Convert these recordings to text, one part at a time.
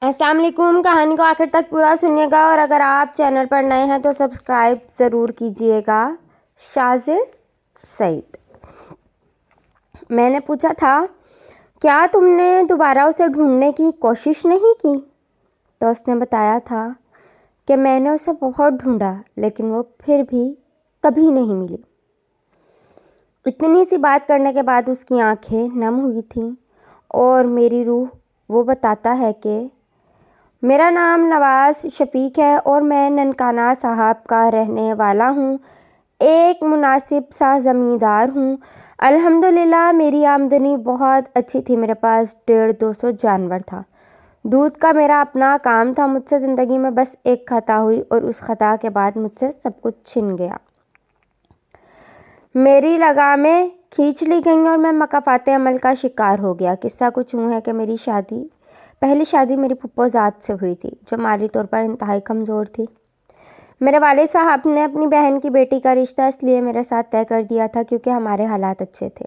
السلام علیکم. کہانی کو آخر تک پورا سنیے گا اور اگر آپ چینل پر نئے ہیں تو سبسکرائب ضرور کیجیے گا. شازل سعید. میں نے پوچھا تھا کیا تم نے دوبارہ اسے ڈھونڈنے کی کوشش نہیں کی؟ تو اس نے بتایا تھا کہ میں نے اسے بہت ڈھونڈا لیکن وہ پھر بھی کبھی نہیں ملی. اتنی سی بات کرنے کے بعد اس کی آنکھیں نم ہوئی تھیں اور میری روح وہ بتاتا ہے کہ میرا نام نواز شفیق ہے اور میں ننکانہ صاحب کا رہنے والا ہوں. ایک مناسب سا زمیندار ہوں. الحمدللہ میری آمدنی بہت اچھی تھی. میرے پاس 150-200 جانور تھا. دودھ کا میرا اپنا کام تھا. مجھ سے زندگی میں بس ایک خطا ہوئی اور اس خطا کے بعد مجھ سے سب کچھ چھن گیا. میری لگامیں کھینچ لی گئیں اور میں مکافات عمل کا شکار ہو گیا. قصہ کچھ یوں ہے کہ میری پہلی شادی میری پھپھو ذات سے ہوئی تھی جو مالی طور پر انتہائی کمزور تھی. میرے والد صاحب نے اپنی بہن کی بیٹی کا رشتہ اس لیے میرے ساتھ طے کر دیا تھا کیونکہ ہمارے حالات اچھے تھے،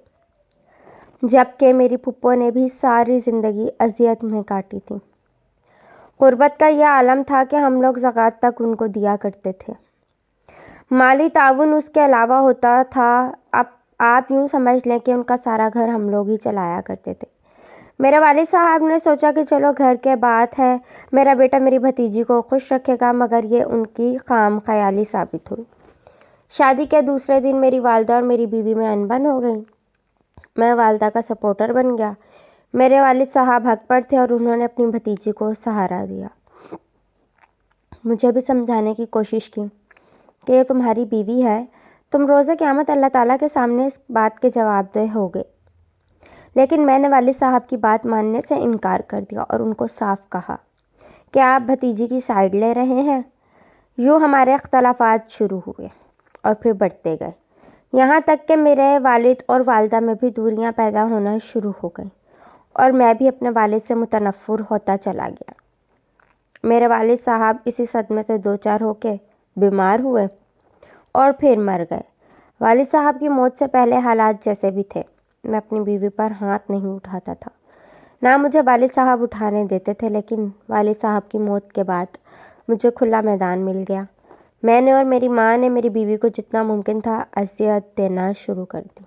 جبکہ میری پھپھو نے بھی ساری زندگی اذیت میں کاٹی تھی. غربت کا یہ عالم تھا کہ ہم لوگ زکوٰۃ تک ان کو دیا کرتے تھے. مالی تعاون اس کے علاوہ ہوتا تھا. اب آپ یوں سمجھ لیں کہ ان کا سارا گھر ہم لوگ ہی چلایا کرتے تھے. میرے والد صاحب نے سوچا کہ چلو گھر کے بات ہے، میرا بیٹا میری بھتیجی کو خوش رکھے گا، مگر یہ ان کی خام خیالی ثابت ہوئی. شادی کے دوسرے دن میری والدہ اور میری بیوی میں انبن ہو گئی. میں والدہ کا سپورٹر بن گیا. میرے والد صاحب حق پر تھے اور انہوں نے اپنی بھتیجی کو سہارا دیا. مجھے بھی سمجھانے کی کوشش کی کہ یہ تمہاری بیوی ہے، تم روز قیامت اللہ تعالیٰ کے سامنے اس بات کے جواب دہ ہوگے. لیکن میں نے والد صاحب کی بات ماننے سے انکار کر دیا اور ان کو صاف کہا کہ آپ بھتیجی کی سائیڈ لے رہے ہیں. یوں ہمارے اختلافات شروع ہوئے اور پھر بڑھتے گئے، یہاں تک کہ میرے والد اور والدہ میں بھی دوریاں پیدا ہونا شروع ہو گئیں اور میں بھی اپنے والد سے متنفر ہوتا چلا گیا. میرے والد صاحب اسی صدمے سے دوچار ہو کے بیمار ہوئے اور پھر مر گئے. والد صاحب کی موت سے پہلے حالات جیسے بھی تھے. میں اپنی بیوی پر ہاتھ نہیں اٹھاتا تھا، نہ مجھے والد صاحب اٹھانے دیتے تھے، لیکن والد صاحب کی موت کے بعد مجھے کھلا میدان مل گیا. میں نے اور میری ماں نے میری بیوی کو جتنا ممکن تھا اذیت دینا شروع کر دی.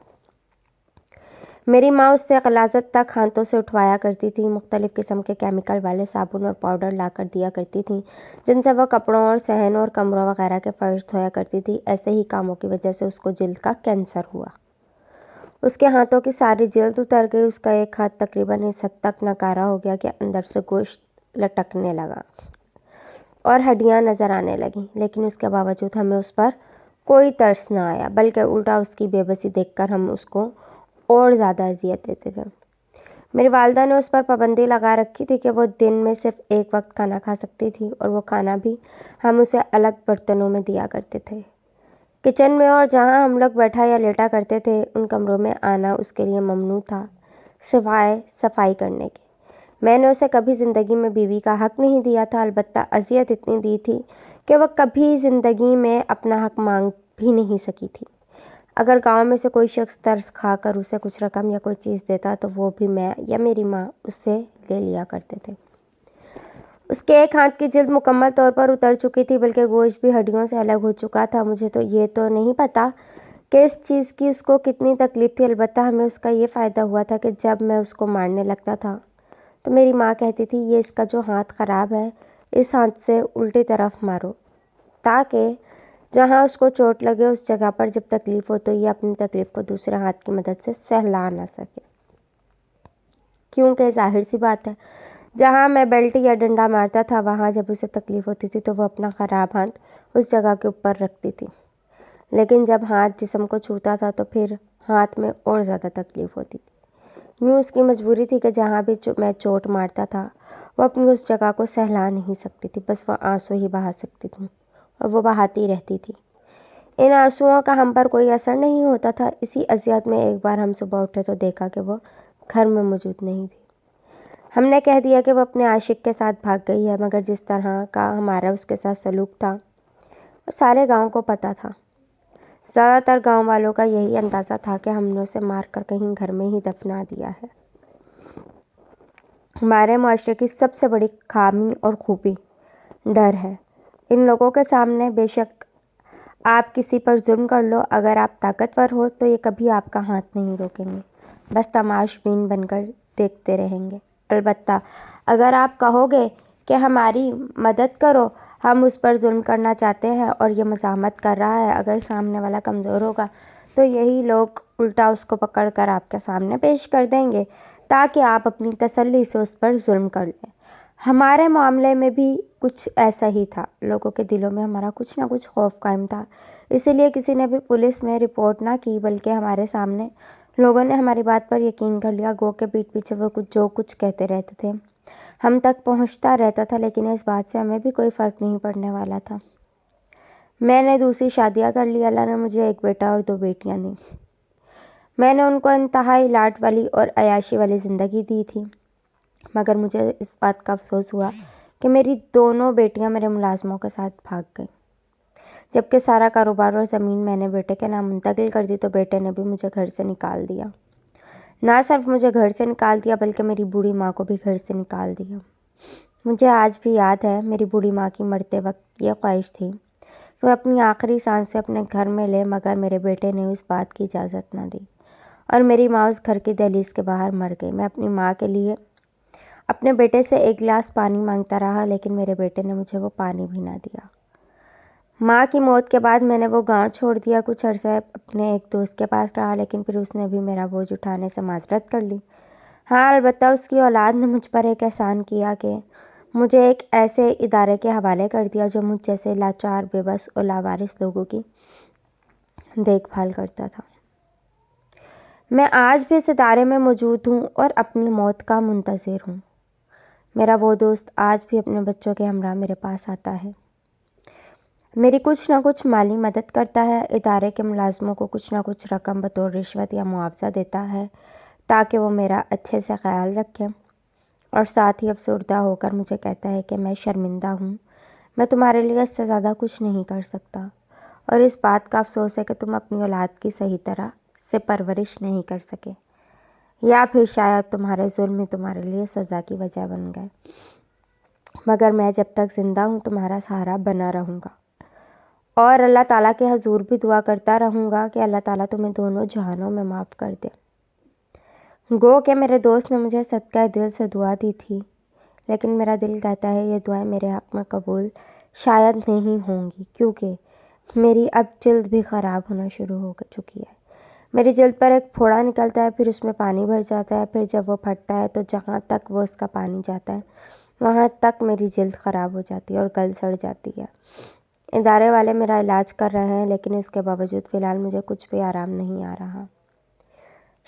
میری ماں اس سے غلاظت تک ہاتھوں سے اٹھوایا کرتی تھی. مختلف قسم کے کیمیکل والے صابن اور پاؤڈر لا کر دیا کرتی تھیں جن سے وہ کپڑوں اور صحن اور کمروں وغیرہ کے فرش دھویا کرتی تھی. ایسے ہی کاموں کی وجہ سے اس کو جلد کا کینسر ہوا. اس کے ہاتھوں کی ساری جلد اتر گئی. اس کا ایک ہاتھ تقریباً اس حد تک ناکارہ ہو گیا کہ اندر سے گوشت لٹکنے لگا اور ہڈیاں نظر آنے لگیں، لیکن اس کے باوجود ہمیں اس پر کوئی ترس نہ آیا، بلکہ الٹا اس کی بے بسی دیکھ کر ہم اس کو اور زیادہ اذیت دیتے تھے. میری والدہ نے اس پر پابندی لگا رکھی تھی کہ وہ دن میں صرف ایک وقت کھانا کھا سکتی تھی اور وہ کھانا بھی ہم اسے الگ برتنوں میں دیا کرتے تھے. کچن میں اور جہاں ہم لوگ بیٹھا یا لیٹا کرتے تھے ان کمروں میں آنا اس کے لیے ممنوع تھا سوائے صفائی کرنے کے. میں نے اسے کبھی زندگی میں بیوی کا حق نہیں دیا تھا، البتہ اذیت اتنی دی تھی کہ وہ کبھی زندگی میں اپنا حق مانگ بھی نہیں سکی تھی. اگر گاؤں میں سے کوئی شخص ترس کھا کر اسے کچھ رقم یا کوئی چیز دیتا تو وہ بھی میں یا میری ماں اس سے لے لیا کرتے تھے. اس کے ایک ہاتھ کی جلد مکمل طور پر اتر چکی تھی، بلکہ گوشت بھی ہڈیوں سے الگ ہو چکا تھا. مجھے تو یہ تو نہیں پتا کہ اس چیز کی اس کو کتنی تکلیف تھی، البتہ ہمیں اس کا یہ فائدہ ہوا تھا کہ جب میں اس کو مارنے لگتا تھا تو میری ماں کہتی تھی یہ اس کا جو ہاتھ خراب ہے اس ہاتھ سے الٹی طرف مارو تاکہ جہاں اس کو چوٹ لگے اس جگہ پر جب تکلیف ہو تو یہ اپنی تکلیف کو دوسرے ہاتھ کی مدد سے سہلا نہ سکے. کیونکہ ظاہر سی بات ہے جہاں میں بیلٹ یا ڈنڈا مارتا تھا وہاں جب اسے تکلیف ہوتی تھی تو وہ اپنا خراب ہاتھ اس جگہ کے اوپر رکھتی تھی، لیکن جب ہاتھ جسم کو چھوتا تھا تو پھر ہاتھ میں اور زیادہ تکلیف ہوتی تھی. یوں اس کی مجبوری تھی کہ جہاں بھی میں چوٹ مارتا تھا وہ اپنی اس جگہ کو سہلا نہیں سکتی تھی، بس وہ آنسو ہی بہا سکتی تھی اور وہ بہاتی رہتی تھی. ان آنسوؤں کا ہم پر کوئی اثر نہیں ہوتا تھا. اسی اذیت میں ایک بار ہم صبح اٹھے تو دیکھا کہ وہ گھر میں موجود نہیں تھی. ہم نے کہہ دیا کہ وہ اپنے عاشق کے ساتھ بھاگ گئی ہے، مگر جس طرح کا ہمارا اس کے ساتھ سلوک تھا وہ سارے گاؤں کو پتہ تھا. زیادہ تر گاؤں والوں کا یہی اندازہ تھا کہ ہم نے اسے مار کر کہیں گھر میں ہی دفنا دیا ہے. ہمارے معاشرے کی سب سے بڑی خامی اور خوبی ڈر ہے۔ ان لوگوں کے سامنے بے شک آپ کسی پر ظلم کر لو، اگر آپ طاقتور ہو تو یہ کبھی آپ کا ہاتھ نہیں روکیں گے، بس تماش بین بن کر دیکھتے رہیں گے۔ البتہ اگر آپ کہو گے کہ ہماری مدد کرو، ہم اس پر ظلم کرنا چاہتے ہیں اور یہ مزاحمت کر رہا ہے، اگر سامنے والا کمزور ہوگا تو یہی لوگ الٹا اس کو پکڑ کر آپ کے سامنے پیش کر دیں گے تاکہ آپ اپنی تسلی سے اس پر ظلم کر لیں۔ ہمارے معاملے میں بھی کچھ ایسا ہی تھا، لوگوں کے دلوں میں ہمارا کچھ نہ کچھ خوف قائم تھا، اسی لیے کسی نے بھی پولیس میں رپورٹ نہ کی، بلکہ ہمارے سامنے لوگوں نے ہماری بات پر یقین کر لیا، گو کہ پیٹھ پیچھے وہ جو کچھ کہتے رہتے تھے ہم تک پہنچتا رہتا تھا، لیکن اس بات سے ہمیں بھی کوئی فرق نہیں پڑنے والا تھا۔ میں نے دوسری شادیاں کر لی، اللہ نے مجھے ایک بیٹا اور 2 بیٹیاں دیں۔ میں نے ان کو انتہائی لاڈ والی اور عیاشی والی زندگی دی تھی، مگر مجھے اس بات کا افسوس ہوا کہ میری دونوں بیٹیاں میرے ملازموں کے ساتھ بھاگ گئیں۔ جبکہ سارا کاروبار اور زمین میں نے بیٹے کے نام منتقل کر دی تو بیٹے نے بھی مجھے گھر سے نکال دیا۔ نہ صرف مجھے گھر سے نکال دیا بلکہ میری بوڑھی ماں کو بھی گھر سے نکال دیا۔ مجھے آج بھی یاد ہے، میری بوڑھی ماں کی مرتے وقت یہ خواہش تھی کہ وہ اپنی آخری سانسیں اپنے گھر میں لے، مگر میرے بیٹے نے اس بات کی اجازت نہ دی اور میری ماں اس گھر کی دہلیز کے باہر مر گئی۔ میں اپنی ماں کے لیے اپنے بیٹے سے 1 گلاس پانی مانگتا رہا، لیکن میرے بیٹے نے مجھے وہ پانی بھی نہ دیا۔ ماں کی موت کے بعد میں نے وہ گاؤں چھوڑ دیا، کچھ عرصہ اپنے ایک دوست کے پاس رہا، لیکن پھر اس نے بھی میرا بوجھ اٹھانے سے معذرت کر لی۔ ہاں، البتہ اس کی اولاد نے مجھ پر ایک احسان کیا کہ مجھے ایک ایسے ادارے کے حوالے کر دیا جو مجھ جیسے لاچار، بے بس اور لاوارث لوگوں کی دیکھ بھال کرتا تھا۔ میں آج بھی اس ادارے میں موجود ہوں اور اپنی موت کا منتظر ہوں۔ میرا وہ دوست آج بھی اپنے بچوں کے ہمراہ میرے پاس آتا ہے، میری کچھ نہ کچھ مالی مدد کرتا ہے، ادارے کے ملازموں کو کچھ نہ کچھ رقم بطور رشوت یا معاوضہ دیتا ہے تاکہ وہ میرا اچھے سے خیال رکھیں، اور ساتھ ہی افسردہ ہو کر مجھے کہتا ہے کہ میں شرمندہ ہوں، میں تمہارے لیے اس سے زیادہ کچھ نہیں کر سکتا، اور اس بات کا افسوس ہے کہ تم اپنی اولاد کی صحیح طرح سے پرورش نہیں کر سکے، یا پھر شاید تمہارے ظلم ہی تمہارے لیے سزا کی وجہ بن گئے، مگر میں جب تک زندہ ہوں تمہارا سہارا بنا رہوں گا، اور اللہ تعالیٰ کے حضور بھی دعا کرتا رہوں گا کہ اللہ تعالیٰ تمہیں دونوں جہانوں میں معاف کر دے۔ گو کہ میرے دوست نے مجھے صدقہ دل سے دعا دی تھی، لیکن میرا دل کہتا ہے یہ دعائیں میرے حق میں قبول شاید نہیں ہوں گی، کیونکہ میری اب جلد بھی خراب ہونا شروع ہو چکی ہے۔ میری جلد پر ایک پھوڑا نکلتا ہے، پھر اس میں پانی بھر جاتا ہے، پھر جب وہ پھٹتا ہے تو جہاں تک وہ اس کا پانی جاتا ہے وہاں تک میری جلد خراب ہو جاتی ہے اور گل سڑ جاتی ہے۔ ادارے والے میرا علاج کر رہے ہیں، لیکن اس کے باوجود فی الحال مجھے کچھ بھی آرام نہیں آ رہا۔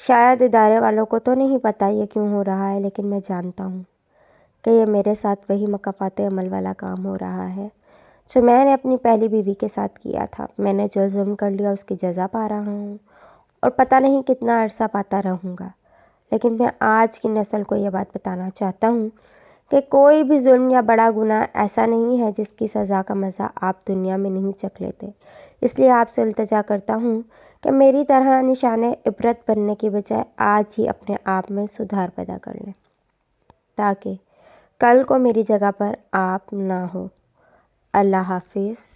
شاید ادارے والوں کو تو نہیں پتہ یہ کیوں ہو رہا ہے، لیکن میں جانتا ہوں کہ یہ میرے ساتھ وہی مکافات عمل والا کام ہو رہا ہے جو میں نے اپنی پہلی بیوی کے ساتھ کیا تھا۔ میں نے جو ظلم کر لیا اس کی جزا پا رہا ہوں، اور پتہ نہیں کتنا عرصہ پاتا رہوں گا، لیکن میں آج کی نسل کو یہ بات بتانا چاہتا ہوں کہ کوئی بھی ظلم یا بڑا گناہ ایسا نہیں ہے جس کی سزا کا مزہ آپ دنیا میں نہیں چکھ لیتے۔ اس لیے آپ سے التجا کرتا ہوں کہ میری طرح نشان عبرت بننے کی بجائے آج ہی اپنے آپ میں سدھار پیدا کر لیں، تاکہ کل کو میری جگہ پر آپ نہ ہو۔ اللہ حافظ۔